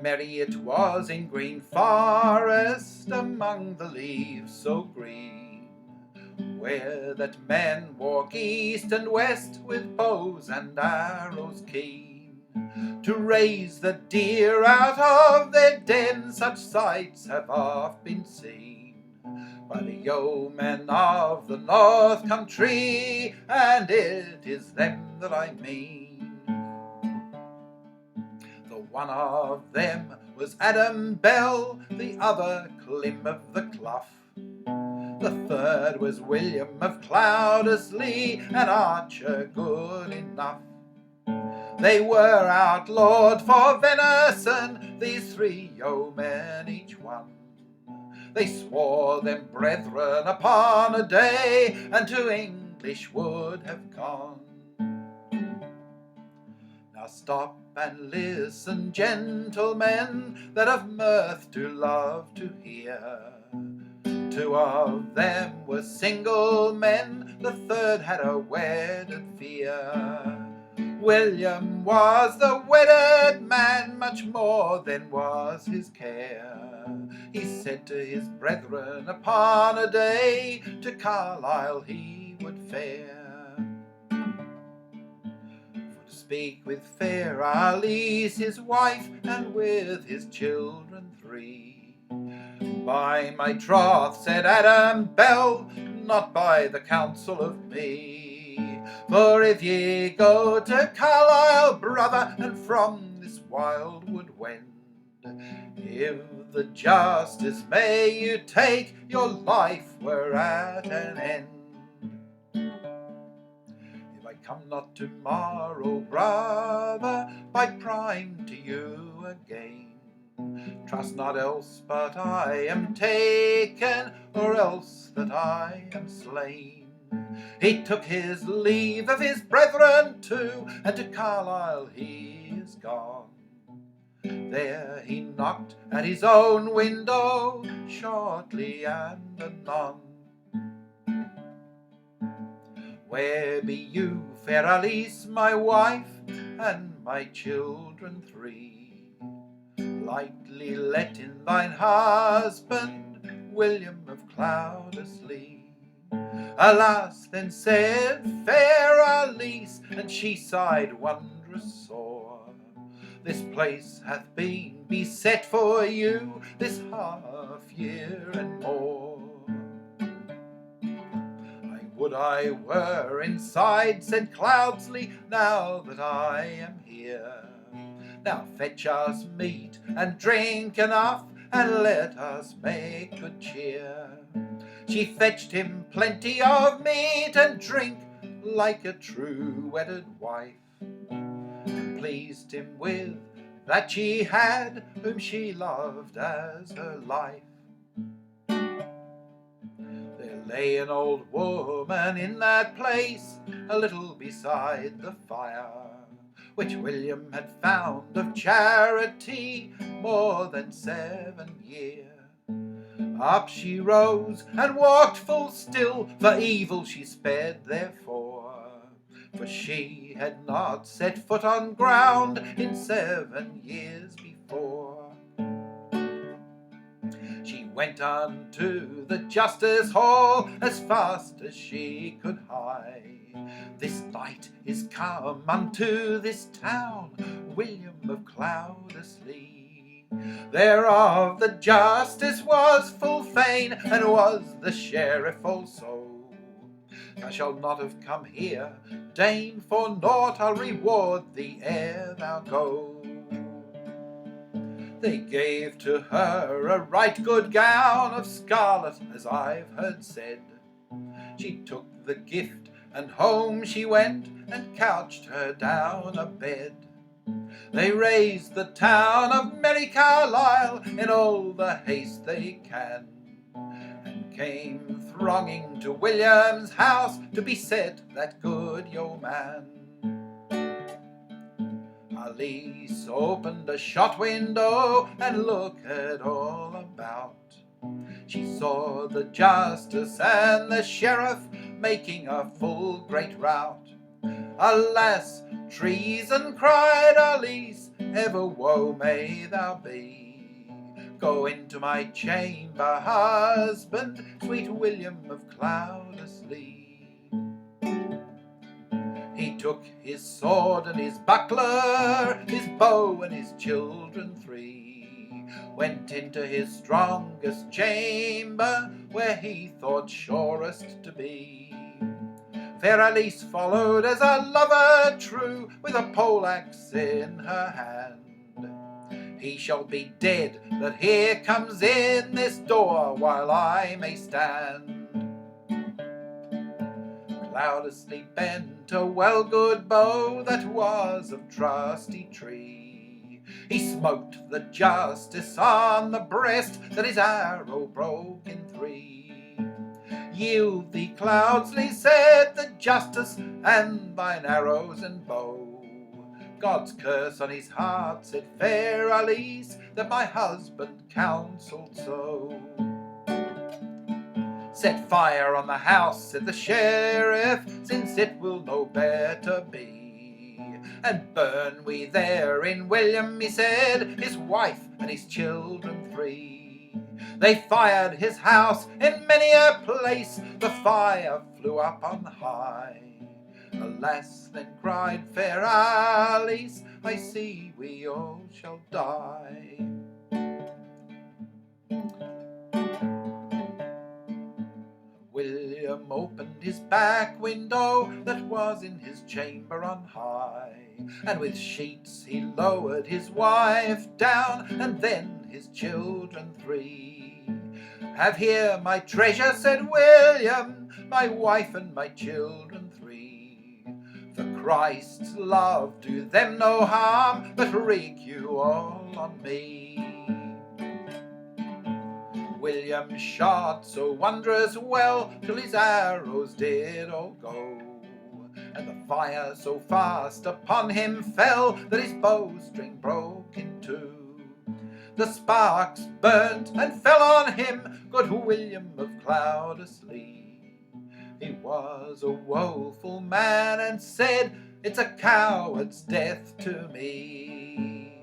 Merry it was in green forest, among the leaves so green, where that men walk east and west with bows and arrows keen, to raise the deer out of their den. Such sights have oft been seen by the yeomen of the north country, and it is them that I mean. One of them was Adam Bell, the other Clim of the Clough. The third was William of Cloudesly, an archer good enough. They were outlawed for venison, these three yeomen each one. They swore them brethren upon a day, and to English would have gone. Now stop and listen, gentlemen, that of mirth do love to hear. Two of them were single men, the third had a wedded fear. William was the wedded man, much more than was his care. He said to his brethren upon a day, to Carlisle he would fare. Speak with fair Alyce his wife, and with his children three. By my troth, said Adam Bell, not by the counsel of me. For if ye go to Carlisle, brother, and from this wildwood wend, if the justice may you take, your life were at an end. Come not tomorrow, brother, by crime to you again. Trust not else but I am taken, or else that I am slain. He took his leave of his brethren too, and to Carlisle he is gone. There he knocked at his own window, shortly and anon. Where be you, fair Alyce, my wife, and my children three? Lightly let in thine husband, William of Cloudesly. Alas, then said fair Alyce, and she sighed wondrous sore, this place hath been beset for you this half year and more. Would I were inside, said Cloudesly, now that I am here. Now fetch us meat and drink enough, and let us make good cheer. She fetched him plenty of meat and drink, like a true wedded wife, and pleased him with that she had, whom she loved as her life. Lay an old woman in that place, a little beside the fire, which William had found of charity more than 7 year. Up she rose and walked full still, for evil she sped therefore, for she had not set foot on ground in 7 years before. She went unto the justice hall as fast as she could hie. This knight is come unto this town, William of Cloudesly. Thereof the justice was full fain, and was the sheriff also. I shall not have come here, dame, for naught I'll reward thee ere thou go. They gave to her a right good gown of scarlet, as I've heard said. She took the gift, and home she went, and couched her down a bed. They raised the town of merry Carlisle in all the haste they can, and came thronging to William's house to beset that good yeoman. Alyce opened a shot window and looked all about. She saw the justice and the sheriff making a full great rout. Alas, treason, cried Alyce, ever woe may thou be. Go into my chamber, husband, sweet William of Cloudesly. He took his sword and his buckler, his bow and his children three, went into his strongest chamber, where he thought surest to be. Fair Alyce followed as a lover true, with a poleaxe in her hand. He shall be dead that here comes in this door, while I may stand. Cloudesly bent a well good bow that was of trusty tree. He smote the justice on the breast, that his arrow broke in three. Yield thee, Cloudesly, said the justice, and thine arrows and bow. God's curse on his heart, said fair Alyce, that my husband counselled so. Set fire on the house, said the sheriff, since it will no better be. And burn we therein William, he said, his wife and his children three. They fired his house in many a place, the fire flew up on high. Alas, then cried fair Alyce, I see we all shall die. William opened his back window that was in his chamber on high, and with sheets he lowered his wife down, and then his children three. Have here my treasure, said William, my wife and my children three. For Christ's love, do them no harm, but wreak you all on me. William shot so wondrous well, till his arrows did all go, and the fire so fast upon him fell, that his bowstring broke in two. The sparks burnt and fell on him, good William of Cloudesly. He was a woeful man, and said, it's a coward's death to me.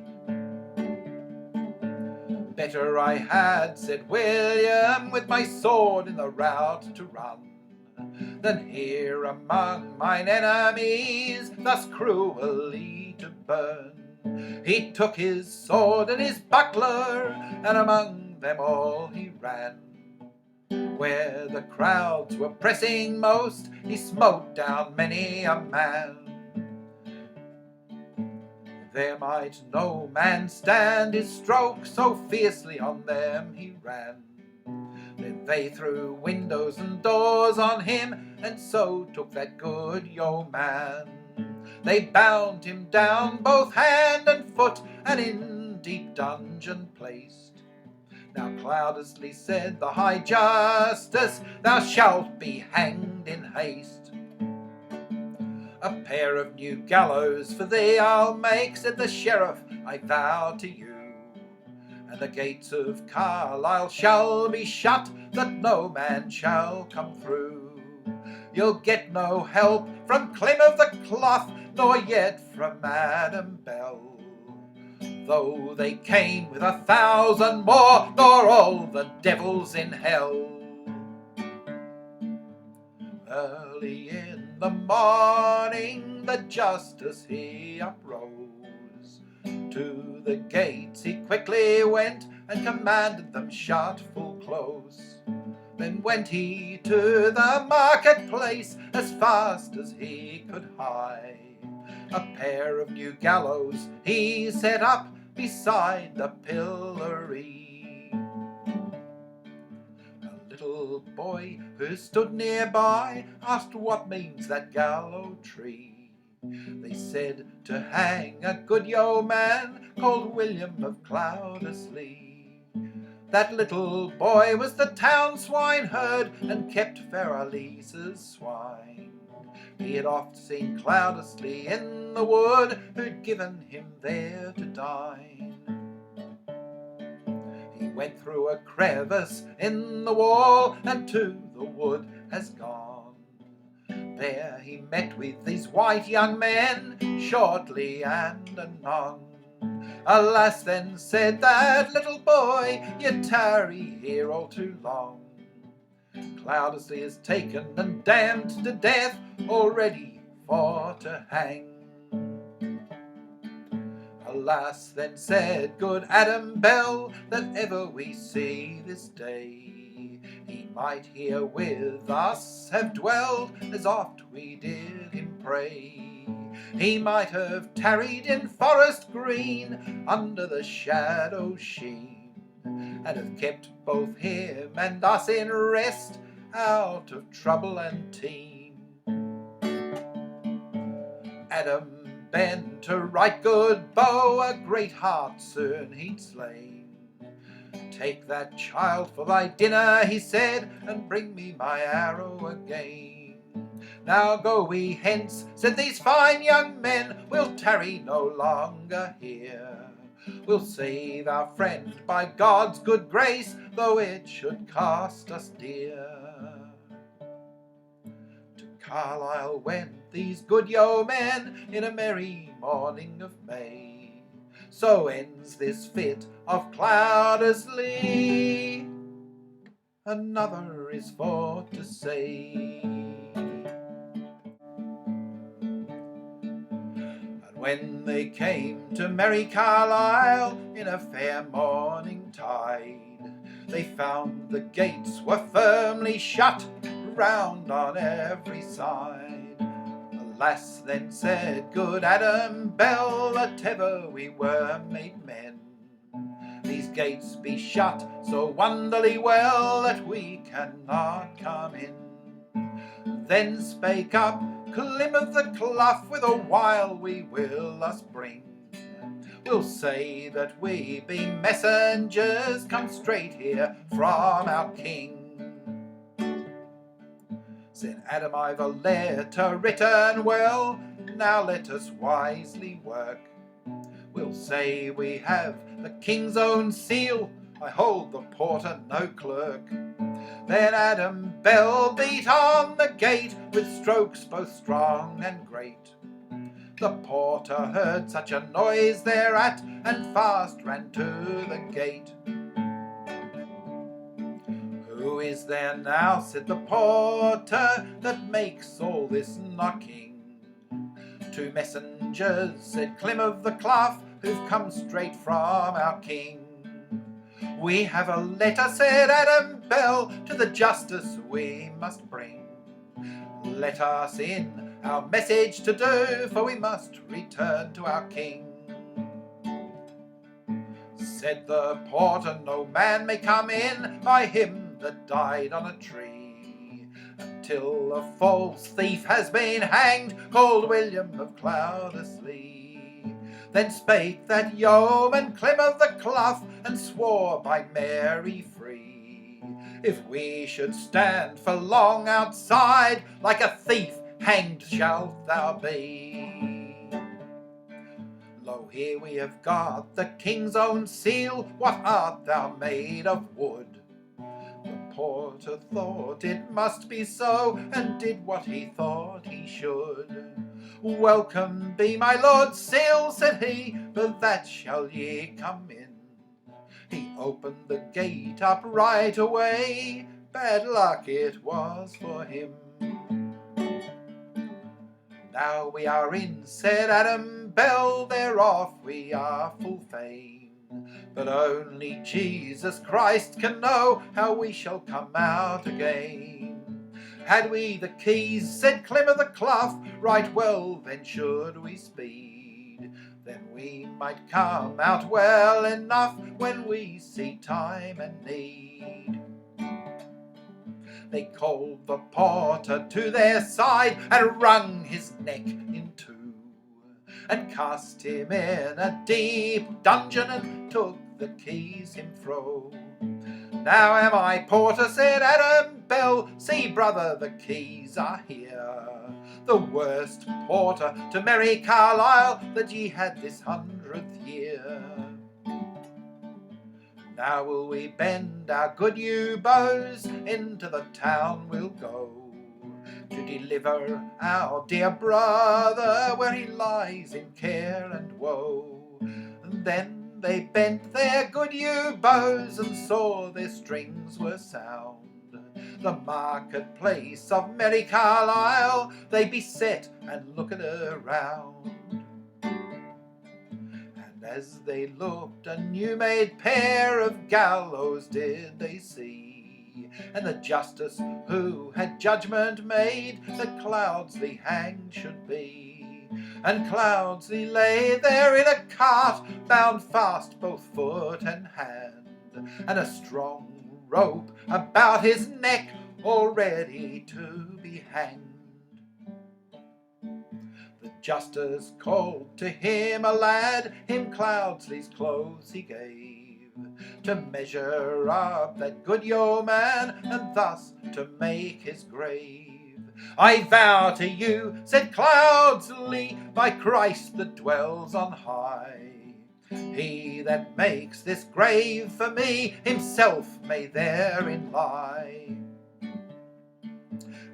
Better I had, said William, with my sword in the rout to run, than here among mine enemies thus cruelly to burn. He took his sword and his buckler, and among them all he ran. Where the crowds were pressing most, he smote down many a man. There might no man stand his stroke, so fiercely on them he ran. Then they threw windows and doors on him, and so took that good yeoman. They bound him down both hand and foot, and in deep dungeon placed. Now Cloudesly, said the high justice, thou shalt be hanged in haste. A pair of new gallows for thee I'll make, said the sheriff, I vow to you. And the gates of Carlisle shall be shut, that no man shall come through. You'll get no help from Clim of the Clough, nor yet from Madam Bell, though they came with 1,000 more, nor all the devils in hell. Early in the morning the justice he uprose, to the gates he quickly went, and commanded them shut full close. Then went he to the marketplace, as fast as he could hie. A pair of new gallows he set up beside the pillory. Little boy who stood nearby asked what means that gallows tree. They said, to hang a good yeoman called William of Cloudesly. That little boy was the town swineherd, and kept fair Alyce's swine. He had oft seen Cloudesly in the wood, who'd given him there to dine. Went through a crevice in the wall, and to the wood has gone. There he met with these white young men, shortly and anon. Alas, then said that little boy, you tarry here all too long. Cloudesly is taken and damned to death, already for to hang. Alas, then said good Adam Bell, that ever we see this day, he might here with us have dwelled, as oft we did him pray. He might have tarried in forest green, under the shadow sheen, and have kept both him and us in rest, out of trouble and teen. Adam bent a right good bow, a great heart soon he'd slain. Take that child for thy dinner, he said, and bring me my arrow again. Now go we hence, said these fine young men, we'll tarry no longer here. We'll save our friend by God's good grace, though it should cost us dear. Carlisle went these good yeomen in a merry morning of May. So ends this fit of Cloudesly, another is for to say. And when they came to merry Carlisle in a fair morning tide, they found the gates were firmly shut round on every side. Alas, then said good Adam Bell, that ever we were made men, these gates be shut so wonderly well that we cannot come in. Then spake up Clim of the Clough, with a while we will us bring. We'll say that we be messengers come straight here from our king. Said Adam, I've a letter written well, now let us wisely work. We'll say we have the king's own seal, I hold the porter no clerk. Then Adam Bell beat on the gate with strokes both strong and great. The porter heard such a noise thereat, and fast ran to the gate. Who is there now, said the porter, that makes all this knocking? Two messengers, said Clim of the Clough, who've come straight from our king. We have a letter, said Adam Bell, to the justice we must bring. Let us in our message to do, for we must return to our king. Said the porter, no man may come in by him that died on a tree, until a false thief has been hanged, called William of Cloudesly. Then spake that yeoman Clim of the Clough, and swore by Mary free, if we should stand for long outside, like a thief hanged shalt thou be. Lo, here we have got the king's own seal, what art thou made of wood? The porter thought it must be so, and did what he thought he should. Welcome be my lord's seal, said he, for that shall ye come in. He opened the gate up right away, bad luck it was for him. Now we are in, said Adam Bell, thereof we are full fain. But only Jesus Christ can know how we shall come out again. Had we the keys, said Clim of the Clough, right well then should we speed. Then we might come out well enough when we see time and need. They called the porter to their side and wrung his neck in two, and cast him in a deep dungeon and took the keys him fro. Now am I porter, said Adam Bell, see brother the keys are here. The worst porter to merry Carlisle that ye had this 100th year. Now will we bend our good yew bows, into the town we'll go, to deliver our dear brother where he lies in care and woe. And then they bent their good yew bows and saw their strings were sound. The marketplace of merry Carlisle they beset and looked around. And as they looked, a new-made pair of gallows did they see, and the justice who had judgment made that Cloudesly hanged should be. And Cloudesly lay there in a cart, bound fast both foot and hand, and a strong rope about his neck, all ready to be hanged. The justice called to him a lad, him Cloudesly's clothes he gave, to measure up that good yeoman, and thus to make his grave. I vow to you, said Cloudesly, by Christ that dwells on high, he that makes this grave for me, himself may therein lie.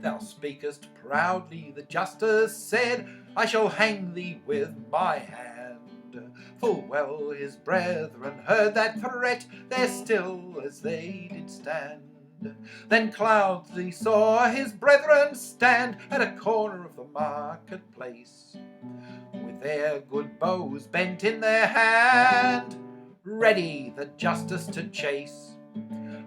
Thou speakest proudly, the justice said, I shall hang thee with my hand. Full well his brethren heard that threat, there still as they did stand. Then Cloudesly saw his brethren stand at a corner of the marketplace, with their good bows bent in their hand, ready the justice to chase.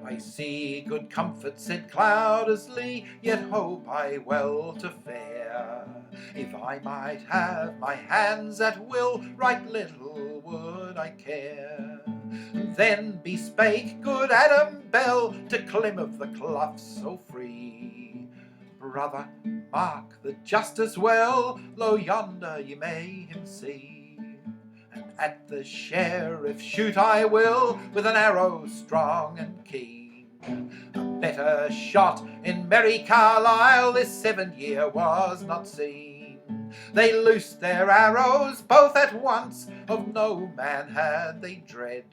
I see good comfort, said Cloudesly, yet hope I well to fare. If I might have my hands at will, right little would I care. Then bespake good Adam Bell to Clim of the Clough so free, brother, mark the justice well, lo yonder ye may him see. And at the sheriff shoot I will, with an arrow strong and keen. A better shot in merry Carlisle this 7 year was not seen. They loosed their arrows both at once, of no man had they dread.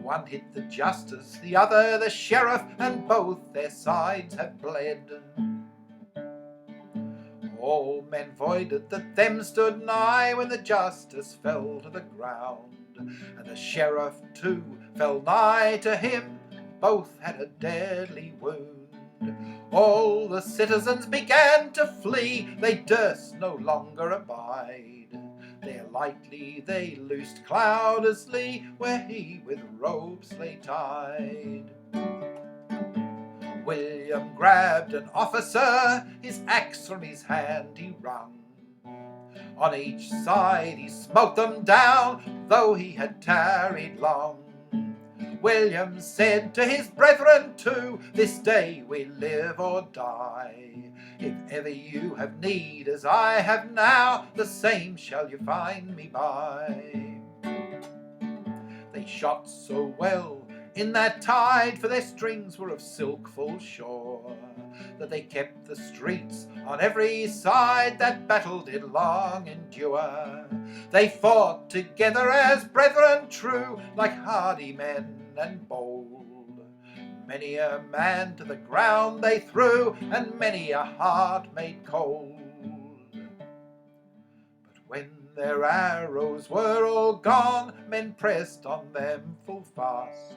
One hit the justice, the other the sheriff, and both their sides have bled. All men voided that them stood nigh, when the justice fell to the ground, and the sheriff too fell nigh to him, both had a deadly wound. All the citizens began to flee, they durst no longer abide. There lightly they loosed Cloudesly, where he with ropes lay tied. William grabbed an officer, his axe from his hand he wrung. On each side he smote them down, though he had tarried long. William said to his brethren too, this day we live or die. If ever you have need as I have now, the same shall you find me by. They shot so well in that tide, for their strings were of silk full sure, that they kept the streets on every side, that battle did long endure. They fought together as brethren true, like hardy men and bold. Many a man to the ground they threw, and many a heart made cold. But when their arrows were all gone, men pressed on them full fast.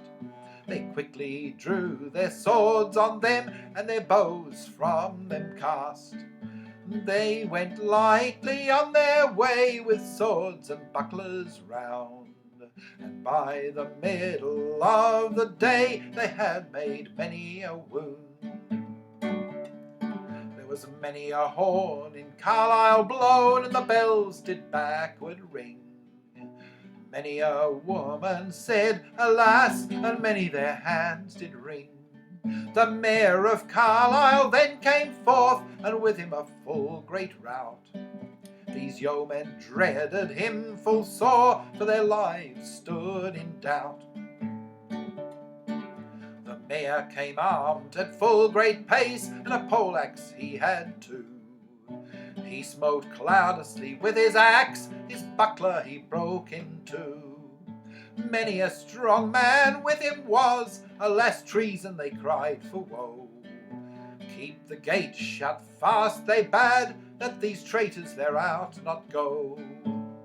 They quickly drew their swords on them, and their bows from them cast. They went lightly on their way, with swords and bucklers round, and by the middle of the day they had made many a wound. There was many a horn in Carlisle blown, and the bells did backward ring. Many a woman said, alas, and many their hands did wring. The mayor of Carlisle then came forth, and with him a full great rout. These yeomen dreaded him full sore, for their lives stood in doubt. The mayor came armed at full great pace, and a poleaxe he had too. He smote Cloudesly with his axe, his buckler he broke in two. Many a strong man with him was, alas treason they cried for woe. Keep the gate shut fast, they bade, that these traitors thereout not go.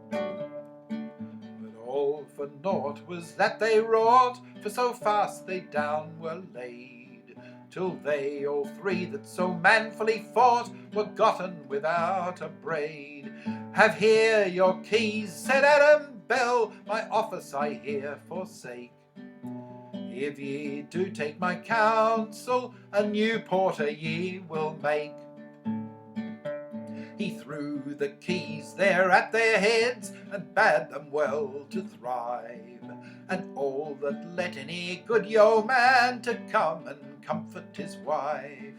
But all for naught was that they wrought, for so fast they down were laid, till they all three that so manfully fought were gotten without a braid. Have here your keys, said Adam Bell, my office I here forsake. If ye do take my counsel, a new porter ye will make. He threw the keys there at their heads, and bade them well to thrive, and all that let any good yeoman to come and comfort his wife.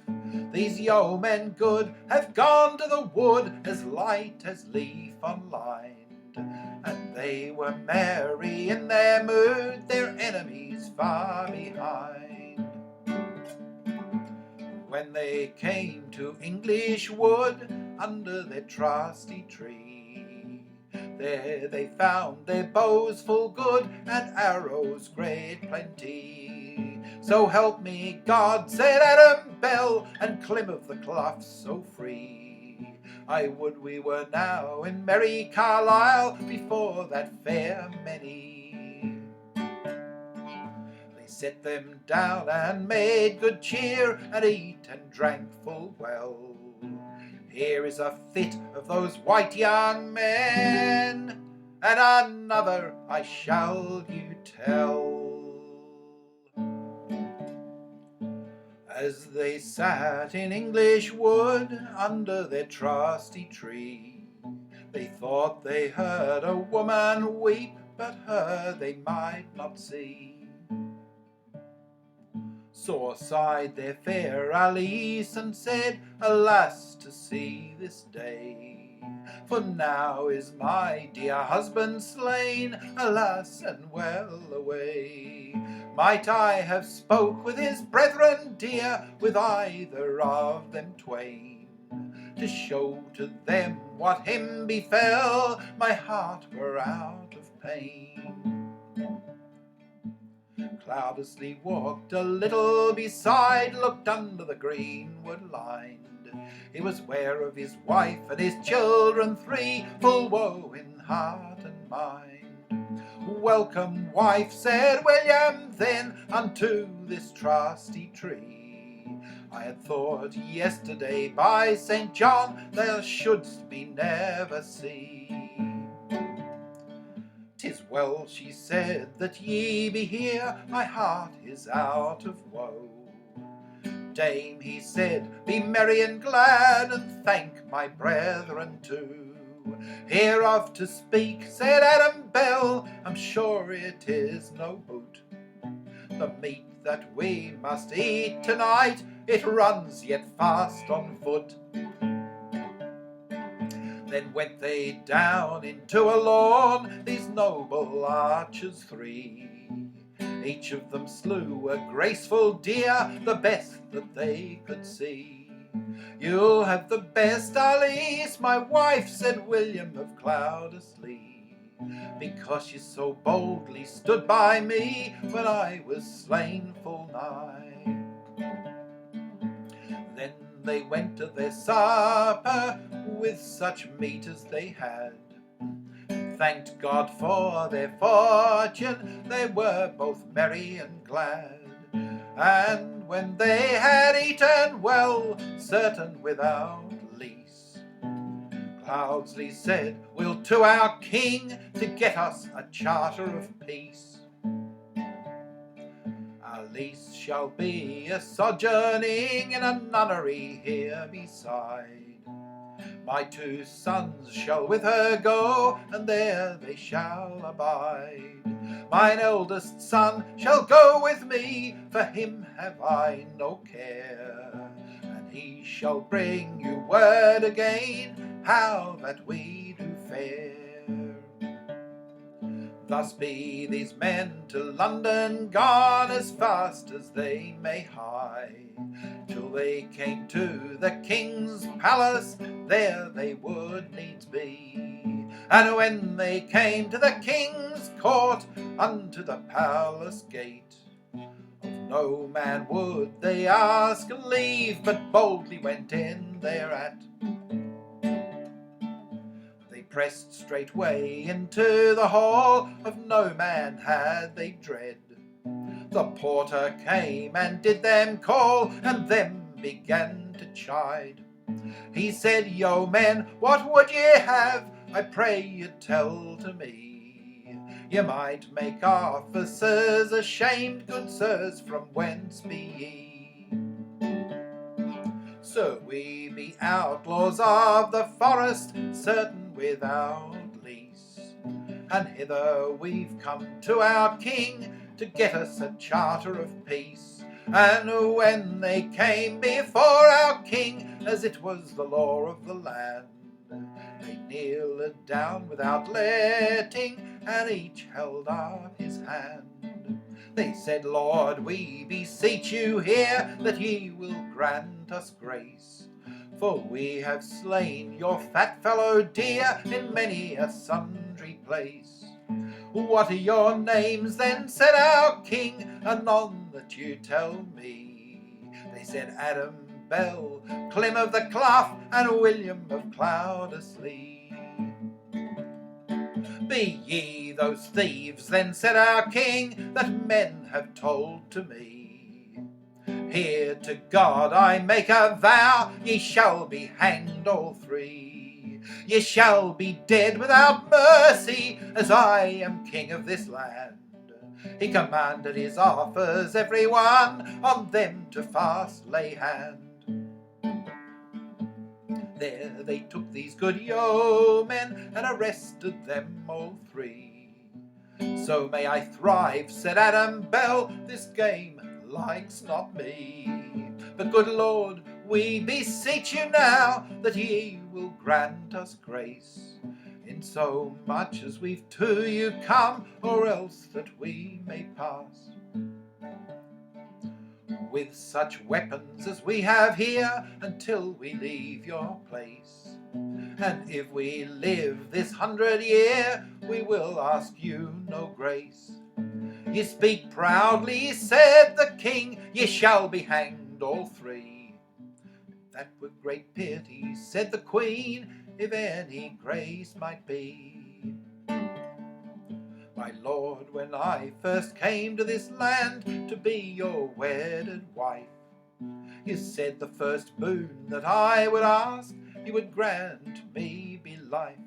These yeomen good have gone to the wood, as light as leaf unlined, and they were merry in their mood, their enemies far behind. When they came to English wood, under their trusty tree, there they found their bows full good, and arrows great plenty. So help me God, said Adam Bell, and Clim of the Clough so free, I would we were now in merry Carlisle, before that fair many. They set them down and made good cheer, and ate and drank full well. Here is a fit of those white young men, and another I shall you tell. As they sat in English wood, under their trusty tree, they thought they heard a woman weep, but her they might not see. Sore sighed their fair Alyce, and said, Alas, to see this day, for now is my dear husband slain, alas, and well away. Might I have spoke with his brethren dear, with either of them twain, to show to them what him befell, my heart were out of pain. Cloudesly walked a little beside, looked under the greenwood lined. He was ware of his wife and his children three, full woe in heart and mind. Welcome, wife, said William then, unto this trusty tree. I had thought yesterday, by St. John, thou shouldst me never see. 'Tis well, she said, that ye be here, my heart is out of woe. Dame, he said, be merry and glad, and thank my brethren too. Hereof to speak, said Adam Bell, I'm sure it is no boot. The meat that we must eat tonight, it runs yet fast on foot. Then went they down into a lawn, these noble archers three. Each of them slew a graceful deer, the best that they could see. You'll have the best, Alyce, my wife, said William of Cloudesly, because you so boldly stood by me when I was slain full nigh. Then they went to their supper with such meat as they had, thanked God for their fortune, they were both merry and glad. And when they had eaten well, certain without lease, Cloudesly said, we'll to our king to get us a charter of peace. Alyce shall be a sojourning in a nunnery here beside. My two sons shall with her go, and there they shall abide. Mine eldest son shall go with me, for him have I no care, and he shall bring you word again, how that we do fare. Thus be these men to London gone, as fast as they may hie, till they came to the king's palace, there they would needs be. And when they came to the king's court, unto the palace gate, of No man would they ask leave, but boldly went in thereat. They pressed straightway into the hall, of no man had they dread. The porter came and did them call, and them began to chide. He said, "Yo men, what would ye have? I pray you tell to me. Ye might make officers ashamed, good sirs, from whence be ye?" "So we be outlaws of the forest, certain without lease, and hither we've come to our king to get us a charter of peace." And when they came before our king, as it was the law of the land, they kneeled down without letting, and each held up his hand. They said, "Lord, we beseech you here, that ye will grant us grace, for we have slain your fat fellow deer in many a sundry place." "What are your names then?" said our king, "anon that you tell me." They said, "Adam Bell, Clim of the Clough, and William of Cloudesly." "Be ye those thieves then?" said our king, "that men have told to me? Here to God I make a vow, ye shall be hanged all three. Ye shall be dead without mercy, as I am king of this land." He commanded his offers every one, on them to fast lay hand. There they took these good yeomen, and arrested them all three. "So may I thrive," said Adam Bell, "this game likes not me. But good Lord, we beseech you now, that ye will grant us grace, in so much as we've to you come, or else that we may pass with such weapons as we have here, until we leave your place. And if we live this 100 year, we will ask you no grace." "Ye speak proudly," said the king, "ye shall be hanged all three." "That were great pity," said the queen, "if any grace might be. My lord, when I first came to this land to be your wedded wife, you said the first boon that I would ask, you would grant me be life.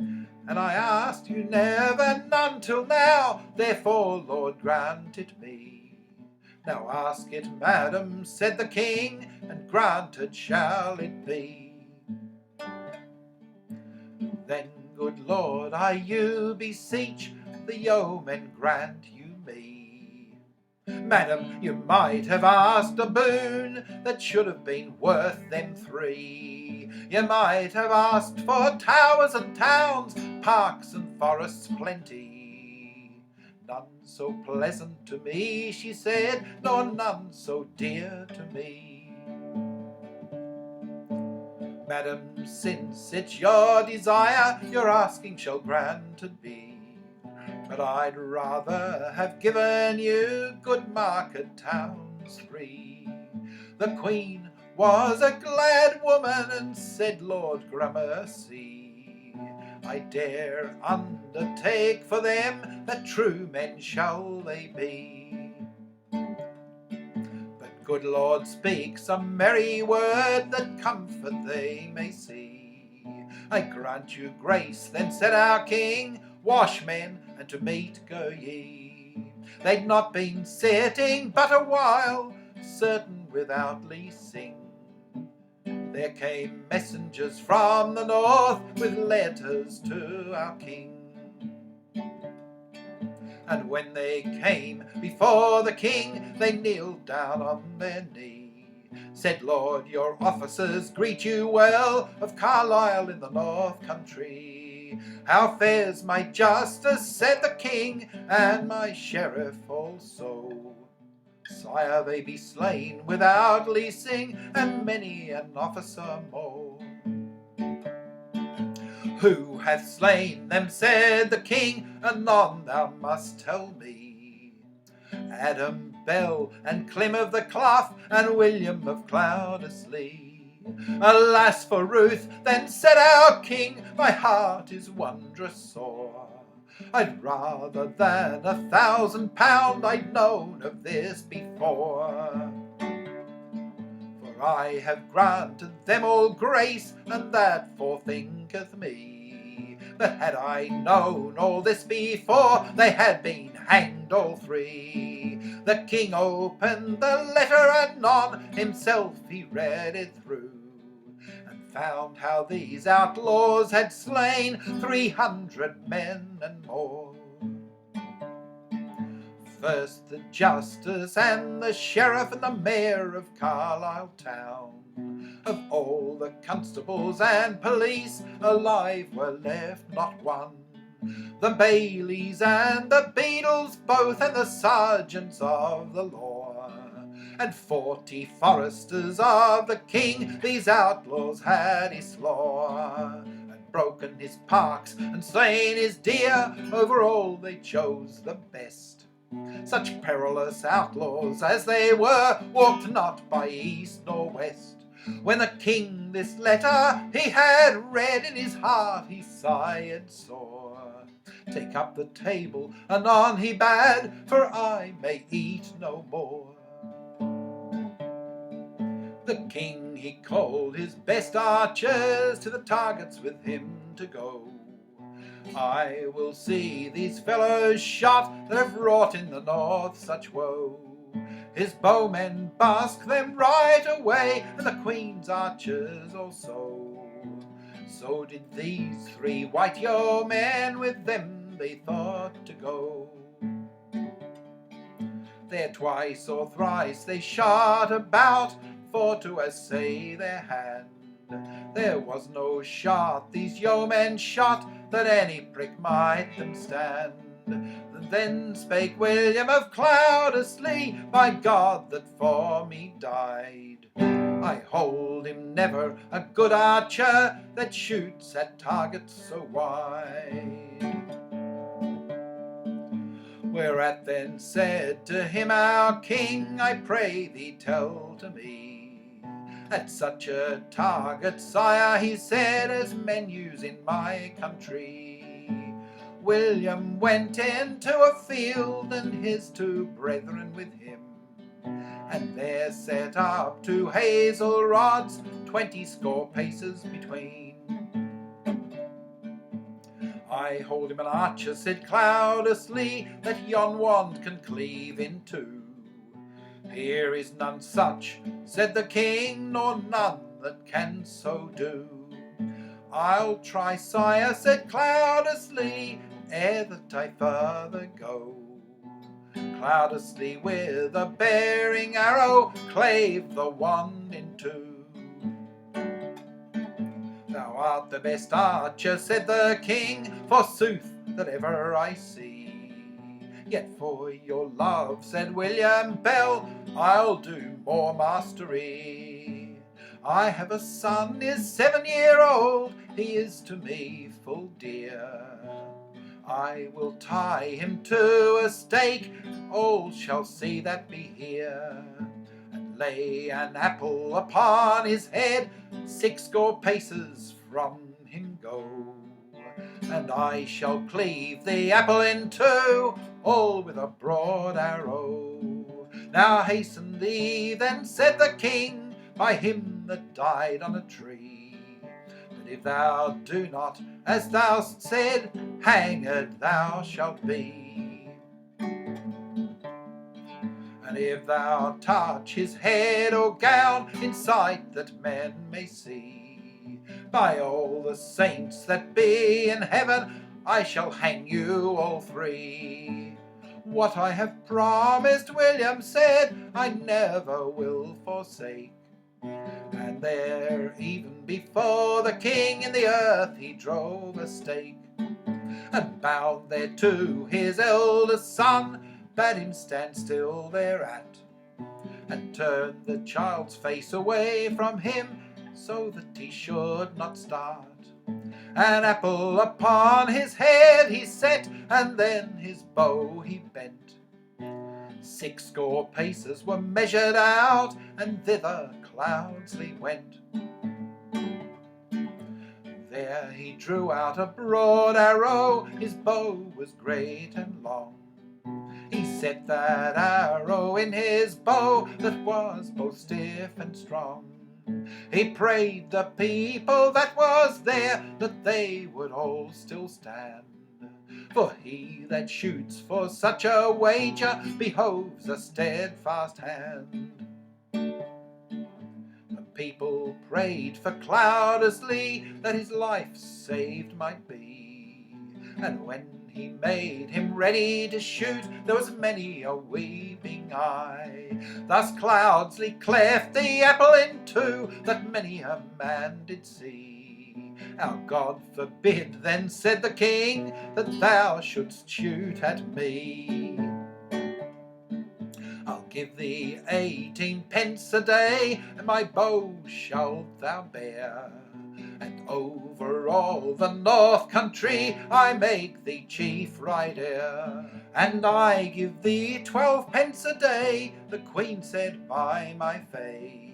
And I asked you never none till now, therefore, Lord, grant it me." "Now ask it, madam," said the king, "and granted shall it be." "Then, good Lord, I you beseech, the yeomen grant you me. Madam, you might have asked a boon that should have been worth them three. You might have asked for towers and towns, parks and forests plenty. None so pleasant to me," she said, "nor none so dear to me. Madam, since it's your desire, your asking shall granted be. But I'd rather have given you good market towns three." The queen was a glad woman, and said, "Lord gramercy, I dare undertake for them that true men shall they be. But good Lord, speak some merry word, that comfort they may see." "I grant you grace," then said our king, "wash men, and to meat go ye." They'd not been sitting but a while, certain without leasing, there came messengers from the north, with letters to our king. And when they came before the king, they kneeled down on their knee. Said, "Lord, your officers greet you well, of Carlisle in the north country. How fares my justice?" said the king, "and my sheriff also." "Sire, they be slain without leasing, and many an officer more." "Who hath slain them?" said the king, "anon thou must tell me." "Adam Bell, and Clim of the Clough, and William of Cloudesly. Alas for Ruth, then said our king, my heart is wondrous sore. I'd rather than £1,000 I'd known of this before. For I have granted them all grace, and that forethinketh me, that had I known all this before, they had been hanged all three. The king opened the letter, and on himself he read it through, and found how these outlaws had slain 300 men and more. First the justice and the sheriff and the mayor of Carlisle town. Of all the constables and police, alive were left not one. The bailies and the beadles both, and the sergeants of the law, and 40 foresters of the king, these outlaws had he slaw, and broken his parks and slain his deer, over all they chose the best. Such perilous outlaws as they were, walked not by east nor west. When the king this letter he had read, in his heart he sighed sore. Take up the table, anon he bade, for I may eat no more. The king he called his best archers, to the targets with him to go. I will see these fellows shot, that have wrought in the north such woe. His bowmen bask them right away, and the queen's archers also. So did these 3 white yeomen, with them they thought to go. There twice or thrice they shot about, for to assay their hand. There was no shot these yeomen shot, that any prick might them stand. Then spake William of Cloudesly, by God that for me died, I hold him never a good archer, that shoots at targets so wide. Whereat then said to him our king, I pray thee tell to me, at such a target, sire, he said, as men use in my country. William went into a field, and his 2 brethren with him, and there set up 2 hazel rods, 20 score paces between. I hold him an archer, said Cloudesly, that yon wand can cleave in 2. Here is none such, said the king, nor none that can so do. I'll try, sire, said Cloudesly, ere that I further go. Cloudesly with a bearing arrow clave the wand in 2. Thou art the best archer, said the king, forsooth, that ever I see. Yet for your love, said William Bell, I'll do more mastery. I have a son, is 7-year-old, he is to me full dear. I will tie him to a stake, all shall see that be here, and lay an apple upon his head, 60 paces from him go. And I shall cleave the apple in 2, all with a broad arrow. Now hasten thee, then said the king, by him that died on a tree. But if thou do not as thou said, hanged thou shalt be. And if thou touch his head or gown, in sight that men may see, by all the saints that be in heaven, I shall hang you all 3. What I have promised, William said, I never will forsake. And there, even before the king, in the earth he drove a stake, and bound thereto his eldest son, bade him stand still thereat, and turned the child's face away from him, so that he should not start. An apple upon his head he set, and then his bow he bent. 60 paces were measured out, and thither Cloudesly went. There he drew out a broad arrow, his bow was great and long. He set that arrow in his bow that was both stiff and strong. He prayed the people that was there that they would all still stand, for he that shoots for such a wager behoves a steadfast hand. The people prayed for Cloudesly that his life saved might be, and when he made him ready to shoot, there was many a weeping eye. Thus Cloudesly cleft the apple in two, that many a man did see. Our God forbid, then said the king, that thou shouldst shoot at me. I'll give thee 18 pence a day, and my bow shalt thou bear, and over all the north country I make thee chief rider. And I give thee 12 pence a day, the queen said, by my fay.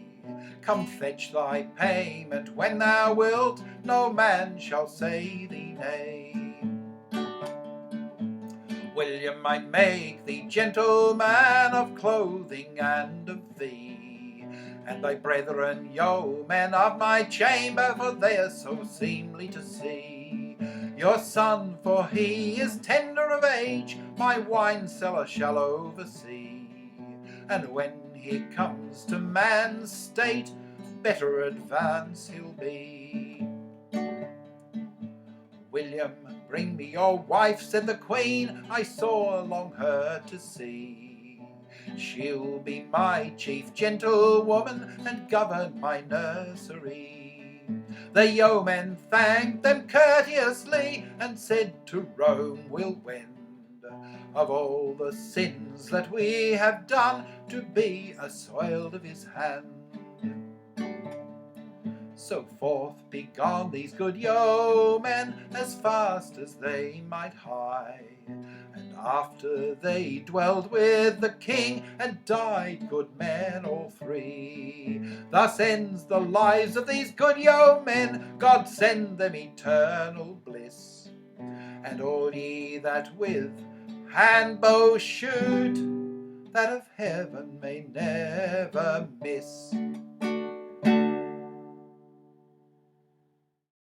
Come fetch thy payment when thou wilt, no man shall say thee nay. William, I make thee gentleman of clothing and of thee, and thy brethren yeomen of my chamber, for they are so seemly to see. Your son, for he is tender of age, my wine cellar shall oversee, and when he comes to man's state, better advance he'll be. William, bring me your wife, said the queen, I saw long her to see. She'll be my chief gentlewoman, and govern my nursery. The yeomen thanked them courteously, and said to Rome we'll wend of all the sins that we have done, to be assoiled of his hand. So forth begone these good yeomen, as fast as they might hie, and after they dwelled with the king, and died good men all three. Thus ends the lives of these good yeomen, God send them eternal bliss, and all ye that with handbow shoot, that of heaven may never miss.